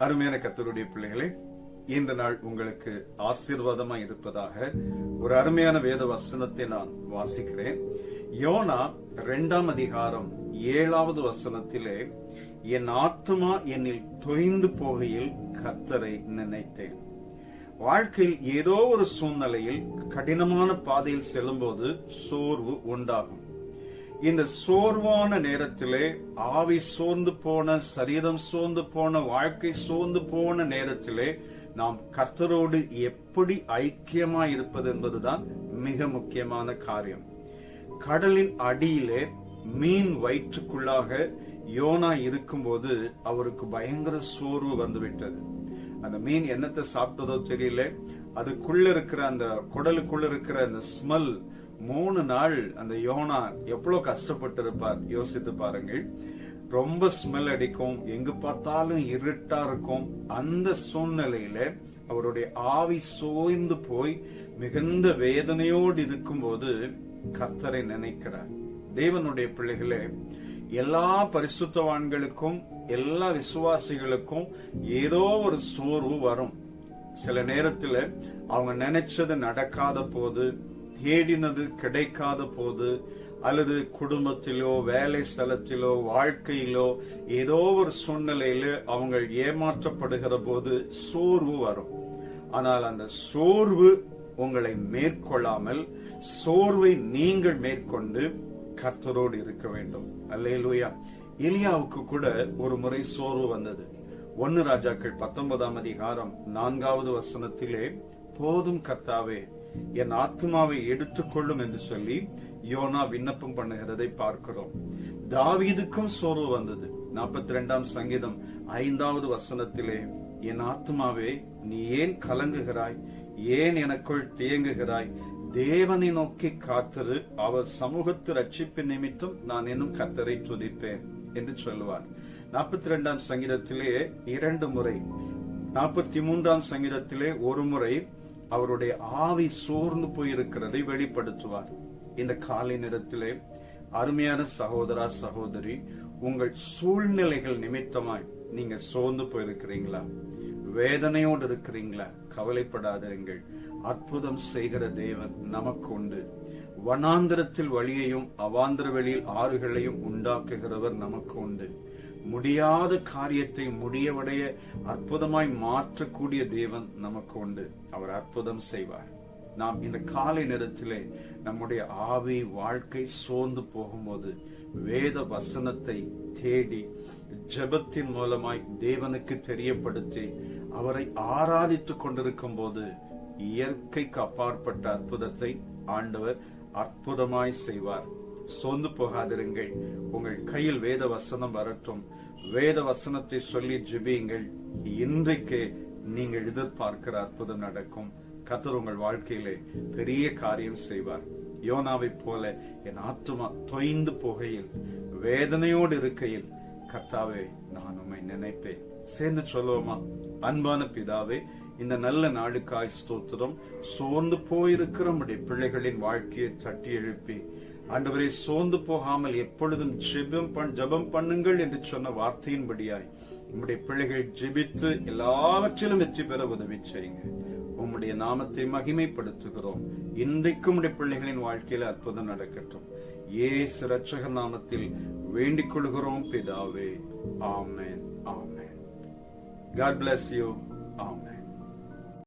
அருமையான கர்த்தருடைய பிள்ளைகளே, இந்த நாள் உங்களுக்கு ஆசீர்வாதமா இருப்பதாக ஒரு அருமையான வேத வசனத்தை நான் வாசிக்கிறேன். யோனா 2ஆம் அதிகாரம் 7வது வசனத்திலே, என் ஆத்துமா என்னில் தொய்ந்து போகையில் கர்த்தரை நினைத்தேன். வாழ்க்கையில் ஏதோ ஒரு சூழ்நிலையில் கடினமான பாதையில் செல்லும்போது சோர்வு உண்டாகும். இந்த சோர்வான நேரத்திலே ஆவி சோர்ந்து போன, சரீரம் சோர்ந்து போன, வாழ்க்கை சோர்ந்து போன நேரத்திலே நாம் கர்த்தரோடு எப்படி ஐக்கியமாய் இருப்பது என்பதுதான் மிக முக்கியமான காரியம். கடலின் அடியிலே மீன் வயிற்றுக்குள்ளாக யோனா இருக்கும்போது அவருக்கு பயங்கர சோர்வு வந்துவிட்டது. அந்த மீன் என்னத்தை சாப்பிட்டதோ தெரியல. அதுக்குள்ள இருக்கிற அந்த குடலுக்குள்ள இருக்கிற அந்த ஸ்மெல் 3 நாள் அந்த யோனா எவ்வளவு கஷ்டப்பட்டு இருப்பார் யோசித்து பாருங்கள். ரொம்ப ஸ்மெல் அடிக்கும், எங்கு பார்த்தாலும் இருட்டா இருக்கும். அந்த சூழ்நிலையில அவருடைய ஆவி சோய்ந்து போய் மிகுந்த வேதனையோடு இருக்கும்போது கர்த்தரை நினைக்கிறார். தேவனுடைய பிள்ளைகளே, எல்லா பரிசுத்தவான்களுக்கும் எல்லா விசுவாசிகளுக்கும் ஏதோ ஒரு சோர்வு வரும். சில நேரத்துல அவங்க நினைச்சது நடக்காத போது, தேடினது கிடைக்காத போது, அல்லது குடும்பத்திலோ வேலை ஸ்தலத்திலோ வாழ்க்கையிலோ ஏதோ ஒரு சூழ்நிலையில அவங்க ஏமாற்றப்படுகிற போது சோர்வு வரும். ஆனால் அந்த சோர்வு உங்களை மேற்கொள்ளாமல் சோர்வை நீங்கள் மேற்கொண்டு கர்த்தரோடு இருக்க வேண்டும். அல்லேலூயா. எலியாவுக்கு கூட ஒரு முறை சோர்வு வந்தது. 1 ராஜாக்கள் 19ஆம் அதிகாரம் 4வது வசனத்திலே, போதும் கர்த்தாவே, என் ஆத்மாவை எடுத்துக்கொள்ளும் என்று சொல்லி யோனா விண்ணப்பம் பண்ணுகிறதை பார்க்கிறோம். தாவீதுக்கும் சோர்வு வந்தது. 42ஆம் சங்கீதம் 5வது வசனத்திலே, என் ஆத்மாவே நீ ஏன் கலங்குகிறாய், ஏன் எனக்குள் தேங்குகிறாய், தேவனை நோக்கி காத்திரு, அவர் சமூகத்து ரட்சிப்பு நிமித்தம் நான் இன்னும் கர்த்தரை துதிப்பேன் என்று சொல்லுவார். 42ஆம் சங்கீதத்திலே 2 முறை, 43ஆம் சங்கீதத்திலே 1 முறை அவருடைய ஆவி சோர்ந்து போயிருக்கிறதை வெளிப்படுத்துவார். இந்த காலை நேரத்திலே அருமையான சகோதரா சகோதரி, உங்கள் சூழ்நிலைகள் நிமித்தமாய் நீங்க சோர்ந்து போயிருக்கிறீங்களா? வேதனையோடு இருக்கிறீங்களா? கவலைப்படாதீர்கள். அற்புதம் செய்கிற தேவன் நமக்கு உண்டு. வனாந்திரத்தில் வழியையும் அவாந்திர வெளியில் ஆறுகளையும் உண்டாக்குகிறவர் நமக்கு உண்டு. முடியாத காரியத்தை முடியவடைய அற்புதமாய் மாற்றக்கூடிய தேவன் நமக்கு உண்டு. அவர் அற்புதம் செய்வார். நாம் இந்த காலை நேரத்திலே நம்முடைய ஆவி வாழ்க்கை சோர்ந்து போகும்போது வேத வசனத்தை தேடி ஜெபத்தின் மூலமாய் தேவனுக்கு தெரியப்படுத்தி அவரை ஆராதித்துக் கொண்டிருக்கும் போது இயற்கைக்கு அப்பாற்பட்ட அற்புதத்தை ஆண்டவர் அற்புதமாய் செய்வார். சோர்ந்து போகாதிருங்கள். உங்கள் கையில் வேத வசனம் வரட்டும். வேத வசனத்தை சொல்லி ஜெபியுங்கள். இன்றைக்கு நீங்கள் எதிர்பார்க்கிற அற்புதம் நடக்கும். கர்த்தர் உங்கள் வாழ்க்கையிலே பெரிய காரியம் செய்வார். யோனாவை போல என் ஆத்துமா தொய்ந்து போகையில், வேதனையோடு இருக்கையில், கர்த்தாவே நான் உம்மை நினைப்பேன். சேர்ந்து சொல்லுவோமா? அன்பான பிதாவே, இந்த நல்ல நாளுக்காய் ஸ்தோத்திரம். சோர்ந்து போயிருக்கிற நம்முடைய பிள்ளைகளின் வாழ்க்கையை தட்டி எழுப்பி, ஆண்டவரே, சோர்ந்து போகாமல் எப்பொழுதும் ஜெபம் பண்ணுங்கள் என்று சொன்ன வார்த்தையின்படியாய் நம்முடைய பிள்ளைகள் ஜெபித்து எல்லாவற்றிலும் வெற்றி பெற உதவி செய்யுங்க. உம்முடைய நாமத்தை மகிமைப்படுத்துகிறோம். இன்றைக்கும் உடைய பிள்ளைகளின் வாழ்க்கையில அற்புதம் நடக்கட்டும். இயேசு இரட்சகர் நாமத்தில் வேண்டிக் கொள்கிறோம் பிதாவே. ஆமென். ஆமென். God bless you. Amen.